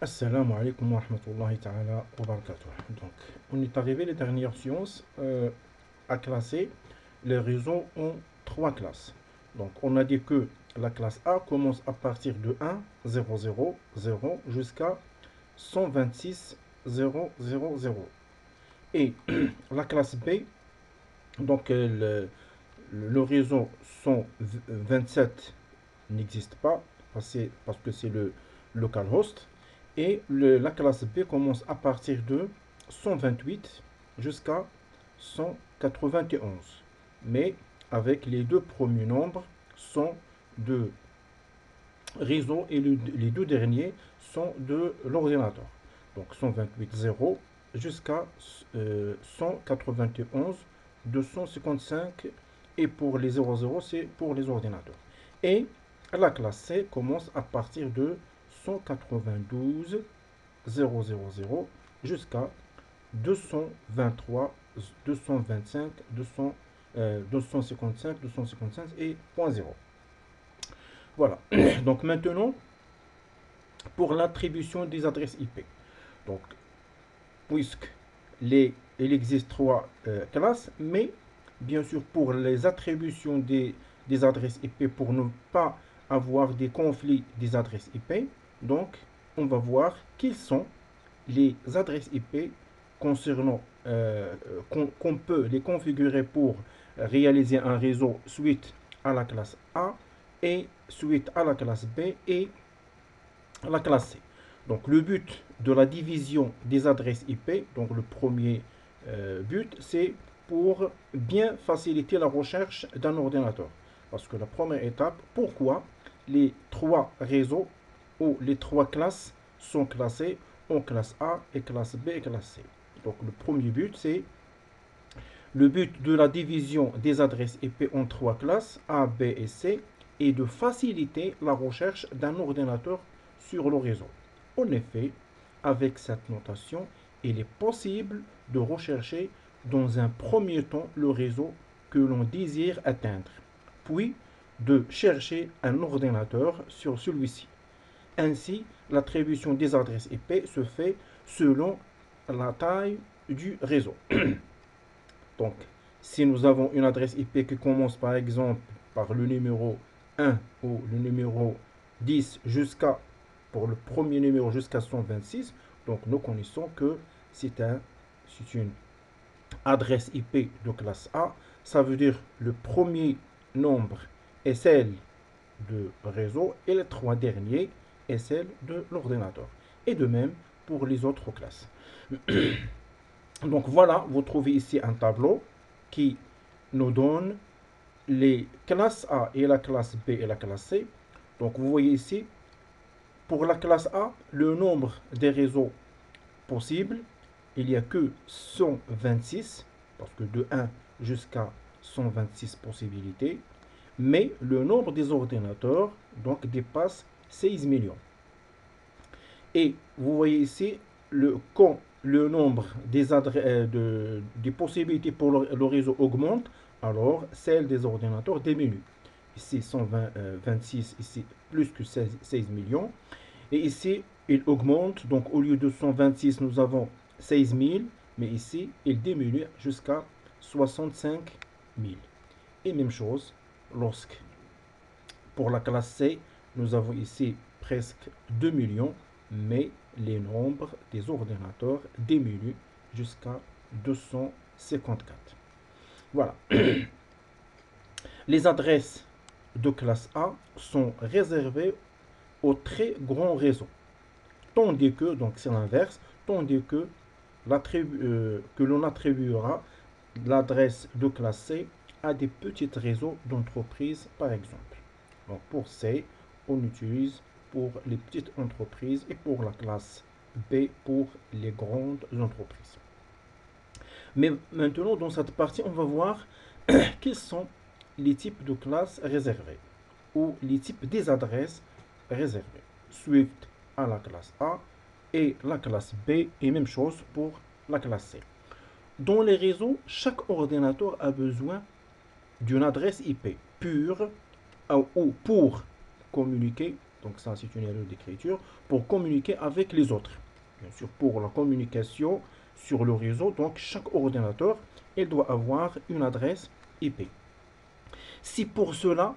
Assalamu alaikum wa rahmatullahi ta'ala wa barakatuh. Donc, on est arrivé les dernières séances à classer les réseaux en trois classes. Donc, on a dit que la classe A commence à partir de 1, 0, 0, 0 jusqu'à 126, 0, 0, 0. Et la classe B, donc le réseau 127 n'existe pas parce que c'est le localhost. Et la classe B commence à partir de 128 jusqu'à 191. Mais avec les deux premiers nombres sont de réseau et les deux derniers sont de l'ordinateur. Donc 128 0 jusqu'à 191 255 et pour les 00 c'est pour les ordinateurs. Et la classe C commence à partir de 192 000 jusqu'à 223 225 255 255 et 0. Voilà. Donc maintenant, pour l'attribution des adresses IP. Donc, puisque il existe trois classes, mais bien sûr pour les attributions des adresses IP, pour ne pas avoir des conflits des adresses IP, donc on va voir quelles sont les adresses IP concernant qu'on peut les configurer pour réaliser un réseau suite à la classe A et suite à la classe B et à la classe C. Donc le but de la division des adresses IP, donc le premier but, c'est pour bien faciliter la recherche d'un ordinateur. Parce que la première étape, pourquoi les trois réseaux ou les trois classes sont classés en classe A et classe B et classe C. Donc le premier but, c'est le but de la division des adresses IP en trois classes A, B et C est de faciliter la recherche d'un ordinateur sur le réseau. En effet, avec cette notation, il est possible de rechercher dans un premier temps le réseau que l'on désire atteindre, puis de chercher un ordinateur sur celui-ci. Ainsi, l'attribution des adresses IP se fait selon la taille du réseau. Donc, si nous avons une adresse IP qui commence par exemple par le numéro 1 ou le numéro 10 jusqu'à, pour le premier numéro jusqu'à 126, donc nous connaissons que c'est une adresse IP de classe A. Ça veut dire le premier nombre est celle de réseau et les trois derniers est celle de l'ordinateur. Et de même pour les autres classes. Donc voilà, vous trouvez ici un tableau qui nous donne les classes A et la classe B et la classe C. Donc vous voyez ici, pour la classe A, le nombre des réseaux possibles, il n'y a que 126, parce que de 1 jusqu'à 126 possibilités, mais le nombre des ordinateurs donc dépasse 16 millions. Et vous voyez ici, quand le nombre des possibilités pour le réseau augmente, alors celle des ordinateurs diminue. Ici 126, ici plus que 16 millions. Et ici, il augmente, donc au lieu de 126, nous avons 16 000, mais ici, il diminue jusqu'à 65 000. Et même chose, lorsque pour la classe C, nous avons ici presque 2 millions, mais les nombres des ordinateurs diminuent jusqu'à 254. Voilà. Les adresses de classe A sont réservées aux très grands réseaux, tandis que, donc c'est l'inverse, tandis que l'on attribuera l'adresse de classe C à des petits réseaux d'entreprises, par exemple. Donc pour C, on utilise pour les petites entreprises et pour la classe B pour les grandes entreprises. Mais maintenant, dans cette partie, on va voir quels sont les types de classes réservées ou les types des adresses réservées, suite à la classe A et la classe B, et même chose pour la classe C. Dans les réseaux, chaque ordinateur a besoin d'une adresse IP pure ou pour communiquer Donc ça, c'est une erreur d'écriture. Pour communiquer avec les autres. Bien sûr, pour la communication sur le réseau, donc chaque ordinateur, il doit avoir une adresse IP. Si pour cela,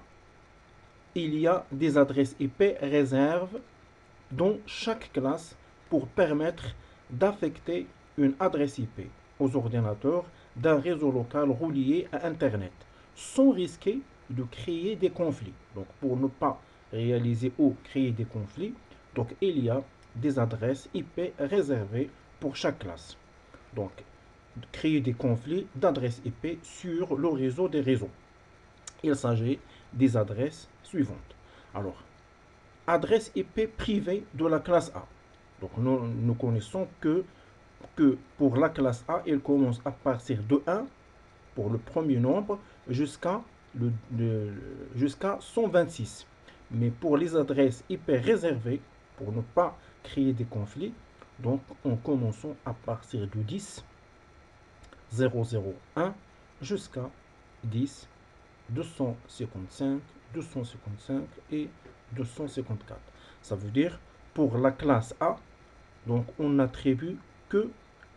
il y a des adresses IP réserves dans chaque classe pour permettre d'affecter une adresse IP aux ordinateurs d'un réseau local relié à Internet, sans risquer de créer des conflits. Donc pour ne pas réaliser ou créer des conflits, donc il y a des adresses IP réservées pour chaque classe. Donc créer des conflits d'adresses IP sur le réseau des réseaux. Il s'agit des adresses suivantes. Alors, adresse IP privée de la classe A. Donc nous connaissons que pour la classe A, il commence à partir de 1 pour le premier nombre jusqu'à 126. Mais pour les adresses IP réservées, pour ne pas créer des conflits, donc en commençant à partir de 10, 001 jusqu'à 10, 255, 255 et 254. Ça veut dire pour la classe A, donc on n'attribue que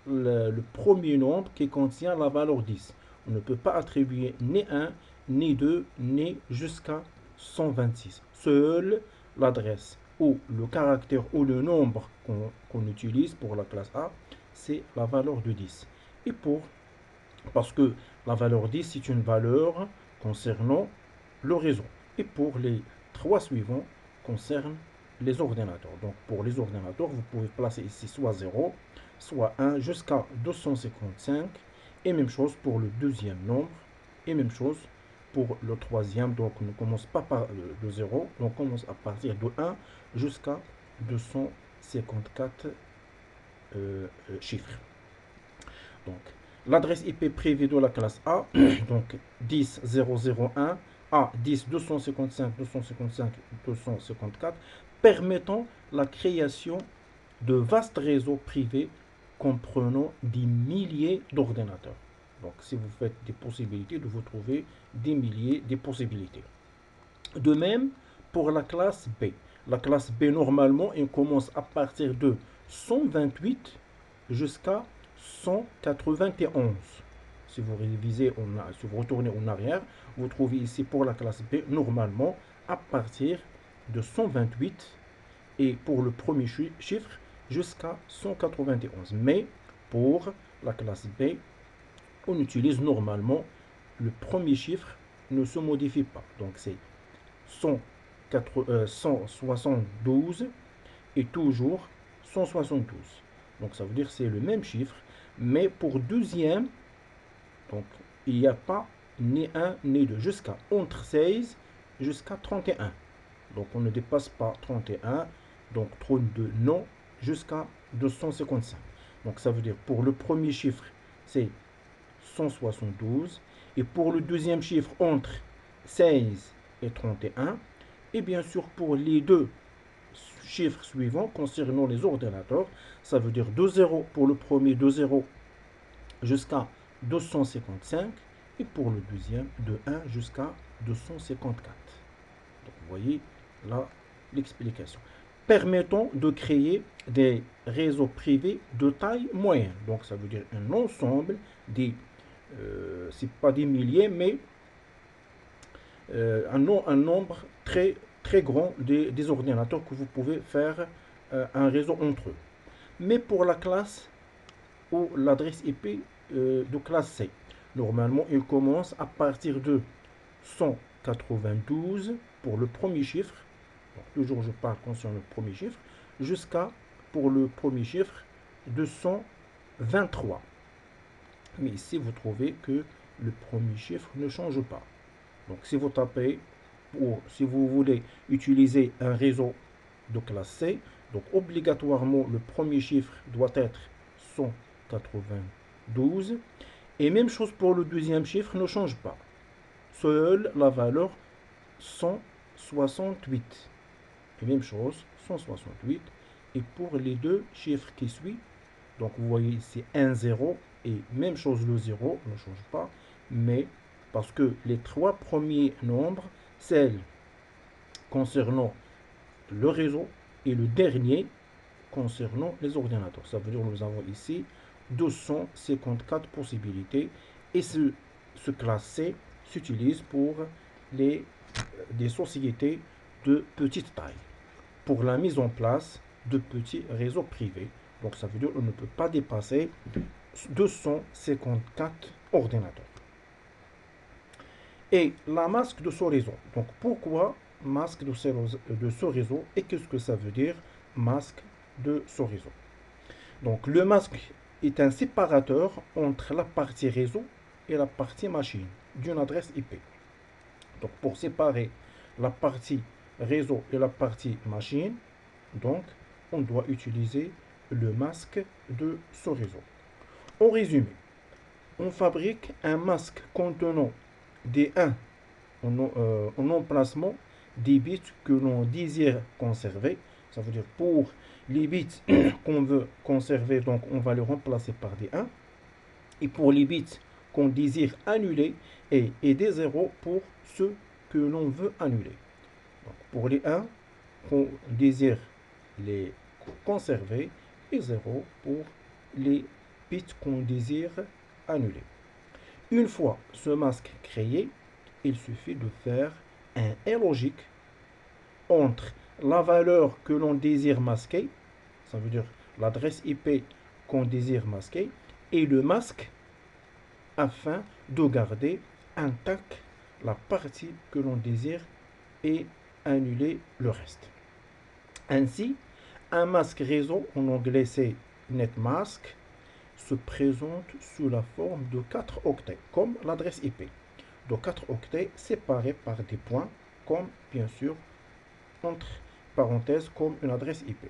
le premier nombre qui contient la valeur 10. On ne peut pas attribuer ni 1, ni 2, ni jusqu'à 126. Seule l'adresse ou le caractère ou le nombre qu'on utilise pour la classe A, c'est la valeur de 10. Et parce que la valeur 10, c'est une valeur concernant le réseau. Et pour les trois suivants, concernent les ordinateurs. Donc pour les ordinateurs, vous pouvez placer ici soit 0, soit 1 jusqu'à 255. Et même chose pour le deuxième nombre. Et même chose pour le troisième. Donc on ne commence pas par le 0, on commence à partir de 1 jusqu'à 254 chiffres. Donc l'adresse IP privée de la classe A, donc 10.001 à 10.255.255.254, permettant la création de vastes réseaux privés comprenant des milliers d'ordinateurs. Donc si vous faites des possibilités, vous trouvez des milliers de possibilités. De même pour la classe B. La classe B, normalement, elle commence à partir de 128 jusqu'à 191. Si vous révisez, si vous retournez en arrière, vous trouvez ici pour la classe B, normalement, à partir de 128 et pour le premier chiffre jusqu'à 191. Mais pour la classe B, on utilise normalement le premier chiffre ne se modifie pas. Donc c'est 172 et toujours 172. Donc ça veut dire que c'est le même chiffre, mais pour deuxième, donc il n'y a pas ni 1 ni 2, jusqu'à entre 16 jusqu'à 31. Donc on ne dépasse pas 31, donc 32 non, jusqu'à 255. Donc ça veut dire pour le premier chiffre, c'est 172. Et pour le deuxième chiffre, entre 16 et 31. Et bien sûr, pour les deux chiffres suivants concernant les ordinateurs, ça veut dire 2 zéros pour le premier, 2 zéros jusqu'à 255. Et pour le deuxième, de 1 jusqu'à 254. Donc vous voyez là l'explication. Permettant de créer des réseaux privés de taille moyenne. Donc ça veut dire un ensemble des, c'est pas des milliers, mais un nombre très grand des ordinateurs que vous pouvez faire un réseau entre eux. Mais pour la classe ou l'adresse IP de classe C, normalement, il commence à partir de 192 pour le premier chiffre. Donc, toujours je parle concernant le premier chiffre, jusqu'à, pour le premier chiffre, 223. Mais ici, vous trouvez que le premier chiffre ne change pas. Donc, si vous tapez, ou si vous voulez utiliser un réseau de classe C, donc obligatoirement, le premier chiffre doit être 192. Et même chose pour le deuxième chiffre ne change pas. Seule la valeur 168. Et même chose, 168. Et pour les deux chiffres qui suivent, donc vous voyez c'est 1, 0. Et même chose, le 0 ne change pas. Mais parce que les trois premiers nombres, celles concernant le réseau et le dernier concernant les ordinateurs. Ça veut dire que nous avons ici 254 possibilités et ce classe C s'utilise pour des sociétés de petite taille pour la mise en place de petits réseaux privés. Donc ça veut dire qu'on ne peut pas dépasser 254 ordinateurs. Et la masque de ce réseau. Donc pourquoi masque de ce réseau et qu'est-ce que ça veut dire masque de ce réseau? Donc le masque est un séparateur entre la partie réseau et la partie machine d'une adresse IP. Donc pour séparer la partie réseau et la partie machine, donc on doit utiliser le masque de ce réseau. En résumé, on fabrique un masque contenant des 1 en emplacement des bits que l'on désire conserver. Ça veut dire pour les bits qu'on veut conserver, donc on va les remplacer par des 1. Et pour les bits qu'on désire annuler, et des 0 pour ceux que l'on veut annuler. Donc pour les 1, qu'on désire les conserver, et 0 pour les bits qu'on désire annuler. Une fois ce masque créé, il suffit de faire un et logique entre la valeur que l'on désire masquer, ça veut dire l'adresse IP qu'on désire masquer, et le masque afin de garder intact la partie que l'on désire et annuler le reste. Ainsi, un masque réseau, en anglais c'est netmask, se présente sous la forme de 4 octets, comme l'adresse IP. De 4 octets séparés par des points, comme bien sûr, entre parenthèses, comme une adresse IP.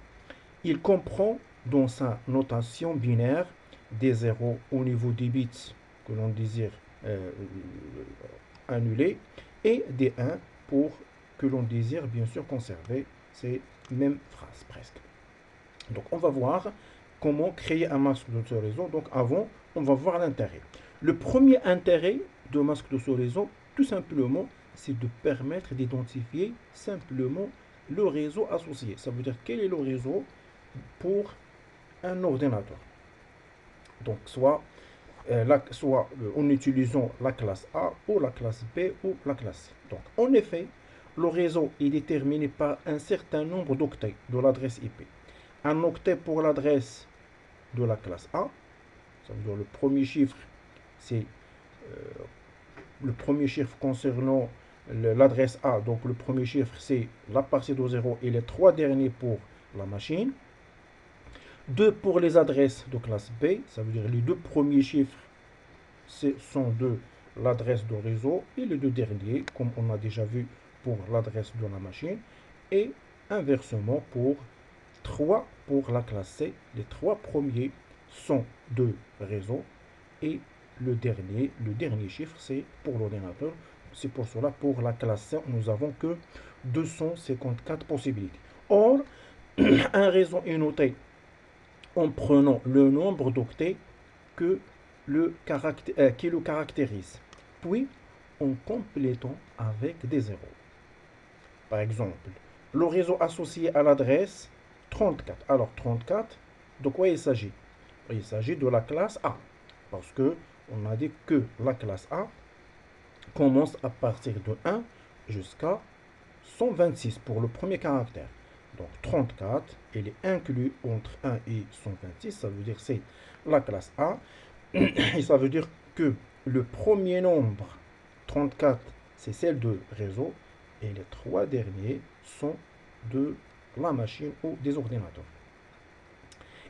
Il comprend dans sa notation binaire des 0 au niveau des bits que l'on désire annuler et des 1 pour que l'on désire bien sûr conserver. C'est même phrase presque. Donc on va voir comment créer un masque de ce réseau. Donc avant, on va voir l'intérêt. Le premier intérêt de masque de ce réseau, tout simplement, c'est de permettre d'identifier simplement le réseau associé. Ça veut dire quel est le réseau pour un ordinateur. Donc soit en utilisant la classe A ou la classe B ou la classe C. Donc en effet, le réseau est déterminé par un certain nombre d'octets de l'adresse IP. Un octet pour l'adresse de la classe A, ça veut dire le premier chiffre, c'est le premier chiffre concernant l'adresse A, donc le premier chiffre c'est la partie de 0 et les 3 derniers pour la machine. 2 pour les adresses de classe B, ça veut dire les 2 premiers chiffres sont de l'adresse de réseau et les 2 derniers, comme on a déjà vu pour l'adresse de la machine, et inversement pour 3 pour la classe C. Les 3 premiers sont de réseau et le dernier chiffre, c'est pour l'ordinateur. C'est pour cela, pour la classe C, nous avons que 254 possibilités. Or, un réseau est noté en prenant le nombre d'octets qui le caractérise, puis en complétant avec des zéros. Par exemple, le réseau associé à l'adresse 34. Alors 34, de quoi il s'agit? Il s'agit de la classe A, parce que on a dit que la classe A commence à partir de 1 jusqu'à 126 pour le premier caractère. Donc 34, il est inclus entre 1 et 126, ça veut dire c'est la classe A. Et ça veut dire que le premier nombre, 34, c'est celle de réseau, et les 3 derniers sont de la machine ou des ordinateurs.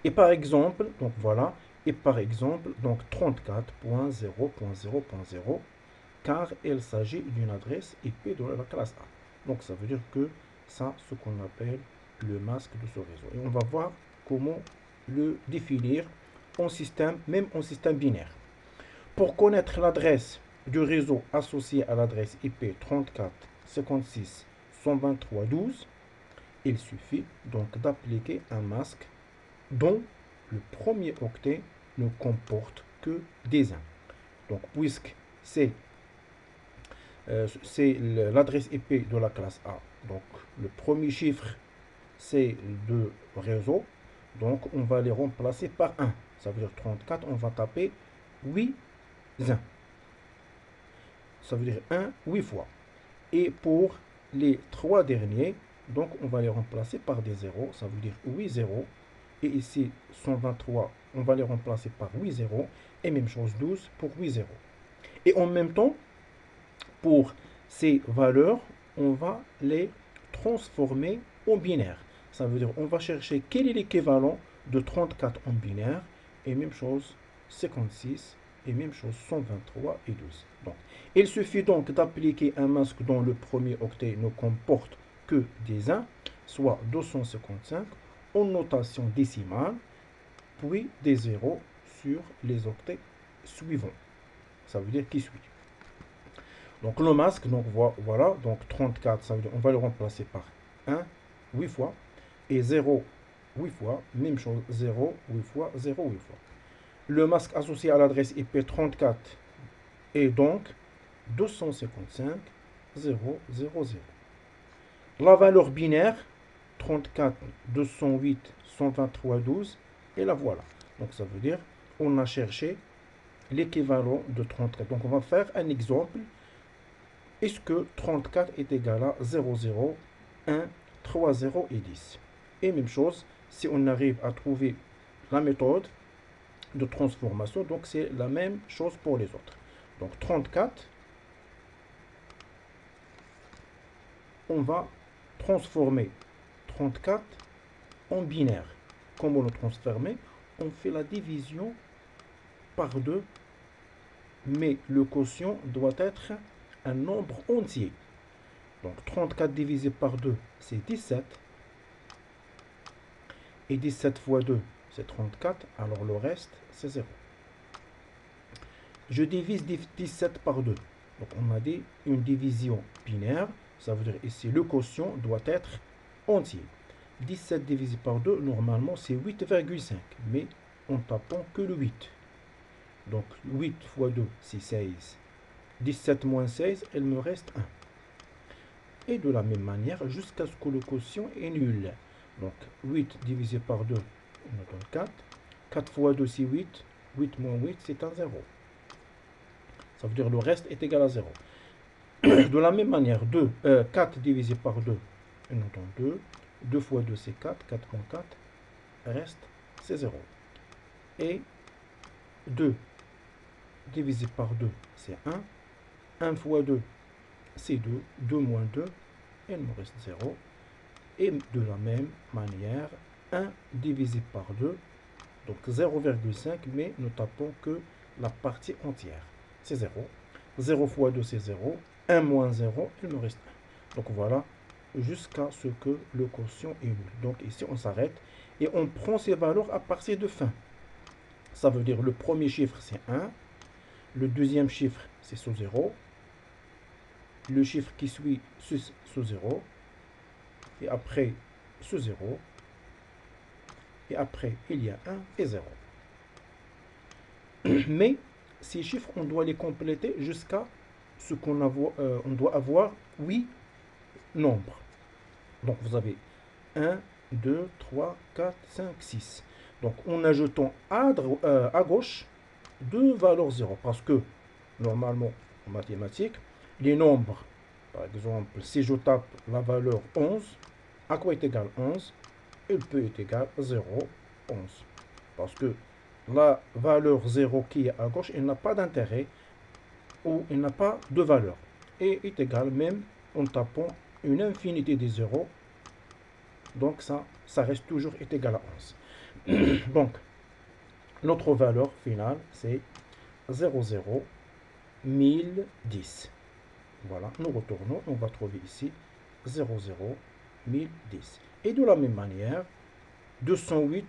Et par exemple, donc voilà, et par exemple, donc 34.0.0.0, car il s'agit d'une adresse IP de la classe A. Donc ça veut dire que ça, ce qu'on appelle le masque de ce réseau. Et on va voir comment le définir en système, même en système binaire. Pour connaître l'adresse du réseau associé à l'adresse IP 34.56.123.12, il suffit donc d'appliquer un masque dont le premier octet ne comporte que des 1. Donc puisque c'est l'adresse IP de la classe A, donc le premier chiffre ces deux réseaux. Donc, on va les remplacer par 1. Ça veut dire 34, on va taper 8 1. Ça veut dire 1 8 fois. Et pour les trois derniers, donc on va les remplacer par des zéros. Ça veut dire 8 zéros. Et ici, 123, on va les remplacer par 8 zéros. Et même chose, 12 pour 8 zéros. Et en même temps, pour ces valeurs, on va les transformer en binaire. Ça veut dire on va chercher quel est l'équivalent de 34 en binaire. Et même chose, 56. Et même chose, 123 et 12. Donc, il suffit donc d'appliquer un masque dont le premier octet ne comporte que des 1, soit 255, en notation décimale, puis des 0 sur les octets suivants. Ça veut dire qui suit. Donc le masque, donc voilà, donc 34, ça veut dire on va le remplacer par 1, 8 fois, et 0, 8 fois, même chose, 0, 8 fois, 0, 8 fois. Le masque associé à l'adresse IP 34 est donc 255, 0, 0, 0. La valeur binaire, 34, 208, 123, 12, et la voilà. Donc ça veut dire, on a cherché l'équivalent de 34. Donc on va faire un exemple. Est-ce que 34 est égal à 0, 0, 1, 3, 0 et 10? Et même chose, si on arrive à trouver la méthode de transformation, donc c'est la même chose pour les autres. Donc 34, on va transformer 34 en binaire. Comment le transformer? On fait la division par 2, mais le quotient doit être un nombre entier. Donc 34 divisé par 2, c'est 17. Et 17 fois 2, c'est 34. Alors le reste, c'est 0. Je divise 17 par 2. Donc on a dit une division binaire. Ça veut dire ici, le quotient doit être entier. 17 divisé par 2, normalement, c'est 8,5. Mais en tapant que le 8. Donc 8 fois 2, c'est 16. 17 moins 16, il me reste 1. Et de la même manière, jusqu'à ce que le quotient est nul. Donc 8 divisé par 2, on donne 4. 4 fois 2, c'est 8. 8 moins 8, c'est un 0. Ça veut dire le reste est égal à 0. De la même manière, 4 divisé par 2, on donne 2. 2 fois 2, c'est 4. 4 moins 4, reste, c'est 0. Et 2 divisé par 2, c'est 1. 1 fois 2, c'est 2. 2 moins 2, il me reste 0. Et de la même manière, 1 divisé par 2, donc 0,5, mais nous tapons que la partie entière. C'est 0. 0 fois 2, c'est 0. 1 moins 0, il me reste 1. Donc voilà, jusqu'à ce que le quotient est nul. Donc ici, on s'arrête et on prend ces valeurs à partir de fin. Ça veut dire le premier chiffre, c'est 1. Le deuxième chiffre, c'est sous 0. Le chiffre qui suit, sous 0. Et après, ce 0. Et après, il y a 1 et 0. Mais ces chiffres, on doit les compléter jusqu'à ce qu'on doit avoir 8 nombres. Donc, vous avez 1, 2, 3, 4, 5, 6. Donc, en ajoutant à gauche deux valeurs 0. Parce que, normalement, en mathématiques, les nombres, par exemple, si je tape la valeur 11, à quoi est égal 11? Il peut être égal à 0, 11. Parce que la valeur 0 qui est à gauche, elle n'a pas d'intérêt ou elle n'a pas de valeur. Et est égal même en tapant une infinité de 0. Donc ça reste toujours est égal à 11. Donc, notre valeur finale, c'est 0, 0, 1010. Voilà, nous retournons, on va trouver ici 0, 0, 1010. Et de la même manière, 208,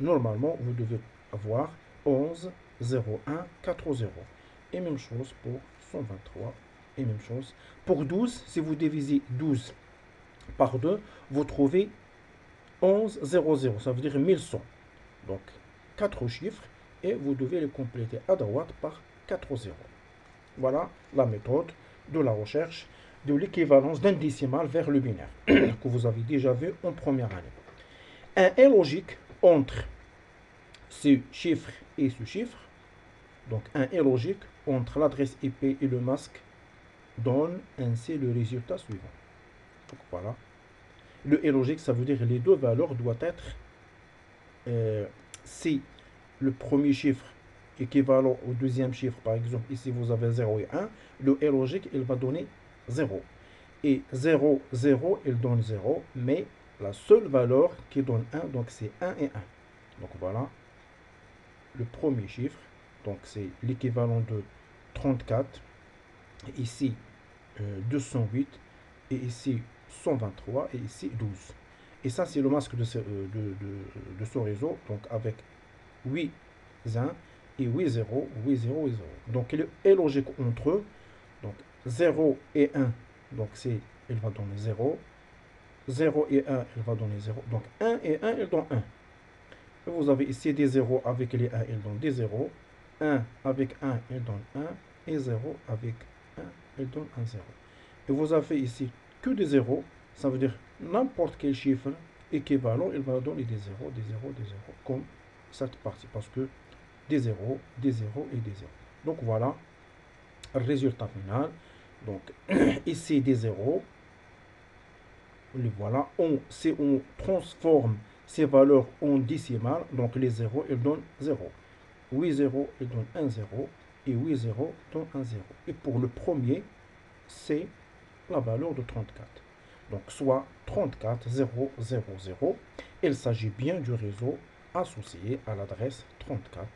normalement, vous devez avoir 11, 0, 1, 4, 0. Et même chose pour 123. Et même chose pour 12. Si vous divisez 12 par 2, vous trouvez 11, 0, 0. Ça veut dire 1100. Donc, 4 chiffres. Et vous devez les compléter à droite par 4 0. Voilà la méthode de la recherche de l'équivalence d'un décimal vers le binaire, que vous avez déjà vu en première année. Un est logique entre ce chiffre et ce chiffre. Donc un est logique entre l'adresse IP et le masque donne ainsi le résultat suivant. Donc voilà. Le est logique, ça veut dire que les deux valeurs doivent être, si le premier chiffre équivalent au deuxième chiffre, par exemple, ici vous avez 0 et 1, le est logique, il va donner 0. Et 0, 0, il donne 0, mais la seule valeur qui donne 1, donc c'est 1 et 1. Donc voilà, le premier chiffre, donc c'est l'équivalent de 34, ici 208, et ici 123, et ici 12. Et ça, c'est le masque de ce réseau, donc avec 8 1 et 8 0, 8 0 et 0. Donc il est logique entre eux. Donc 0 et 1, donc c'est, il va donner 0. 0 et 1, il va donner 0. Donc 1 et 1, il donne 1. Et vous avez ici des 0 avec les 1, il donne des 0. 1 avec 1, il donne 1. Et 0 avec 1, il donne un 0. Et vous avez ici que des 0. Ça veut dire n'importe quel chiffre équivalent, il va donner des 0, des 0, des 0. Comme cette partie. Parce que des 0, des 0 et des 0. Donc voilà, le résultat final. Donc ici des 0. Les voilà. Si on transforme ces valeurs en décimales, donc les 0, ils donnent 0. 8 0, ils donnent 1 0. Et 8 0 donne 1 0. Et pour le premier, c'est la valeur de 34. Donc soit 34 0 0 0. Il s'agit bien du réseau associé à l'adresse 34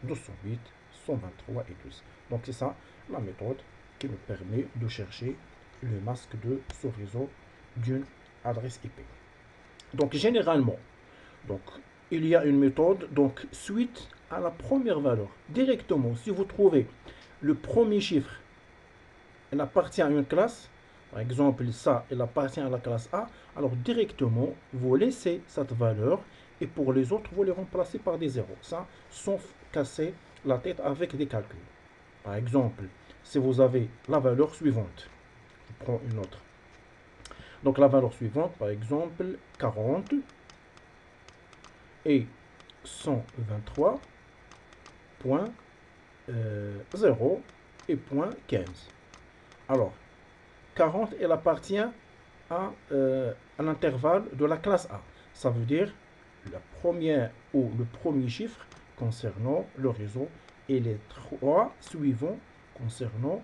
208 123 et 12. Donc c'est ça la méthode qui nous permet de chercher le masque de ce réseau d'une adresse IP. Donc généralement, donc, il y a une méthode, donc suite à la première valeur. Directement, si vous trouvez le premier chiffre, il appartient à une classe, par exemple ça, il appartient à la classe A, alors directement, vous laissez cette valeur et pour les autres, vous les remplacez par des zéros. Ça, sans casser la tête avec des calculs. Par exemple, si vous avez la valeur suivante, je prends une autre. Donc la valeur suivante, par exemple, 40 et 123.0 et 0.15. Alors, 40, elle appartient à l'intervalle de la classe A. Ça veut dire la première ou le premier chiffre concernant le réseau et les trois suivants concernant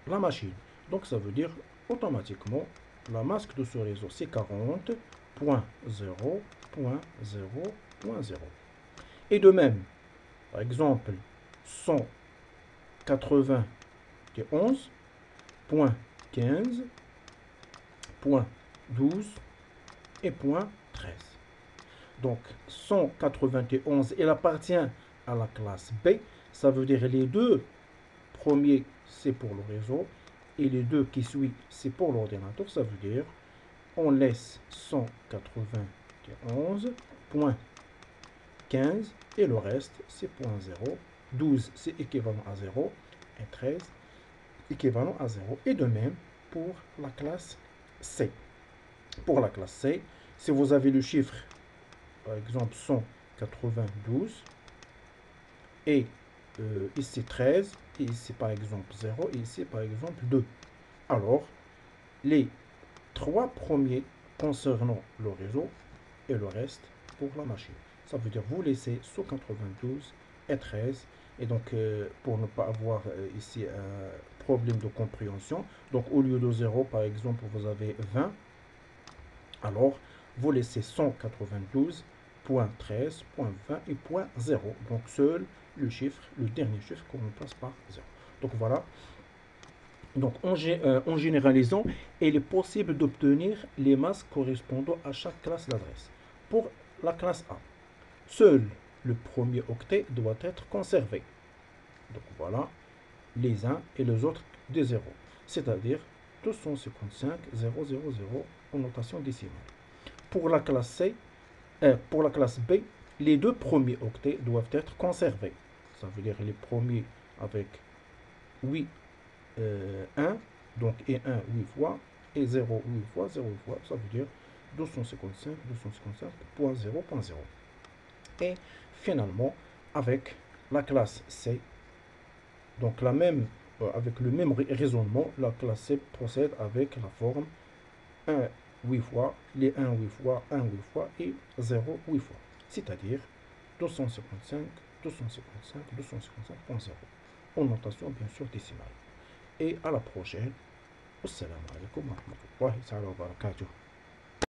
la machine. Donc ça veut dire automatiquement la masque de ce réseau c'est 40.0.0.0. Et de même, par exemple, 191.15.12 et .13. Donc 191, il appartient à la classe B. Ça veut dire les deux premiers, c'est pour le réseau. Et les deux qui suivent, c'est pour l'ordinateur. Ça veut dire on laisse 191.15 et le reste, c'est 0. 12, c'est équivalent à 0. Et 13, équivalent à 0. Et de même pour la classe C. Pour la classe C, si vous avez le chiffre, par exemple 192, et ici 13, et ici par exemple 0, et ici par exemple 2. Alors, les trois premiers concernant le réseau et le reste pour la machine. Ça veut dire vous laissez 192 et 13. Et donc, pour ne pas avoir ici un problème de compréhension, donc au lieu de 0, par exemple, vous avez 20. Alors, vous laissez 192.13.20 et .0. Donc, seul le chiffre, le dernier chiffre qu'on remplace par 0. Donc, voilà. Donc, en généralisant, il est possible d'obtenir les masques correspondant à chaque classe d'adresse. Pour la classe A, seul le premier octet doit être conservé. Donc, voilà, les 1 et les autres des 0. C'est-à-dire 255.000 en notation décimale. Pour la classe C, pour la classe B, les deux premiers octets doivent être conservés. Ça veut dire les premiers avec 8, 1 Donc, et 1 8 fois, et 0 8 fois, 0 fois, ça veut dire 255.0.0. Et finalement, avec la classe C, donc avec le même raisonnement, la classe C procède avec la forme 1 8 fois, les 1 8 fois, 1 8 fois et 0 8 fois. C'est-à-dire 255.0 en notation bien sûr décimale. Et à la prochaine. Assalamu alaikum wa rahmatullahi wa barakatuh.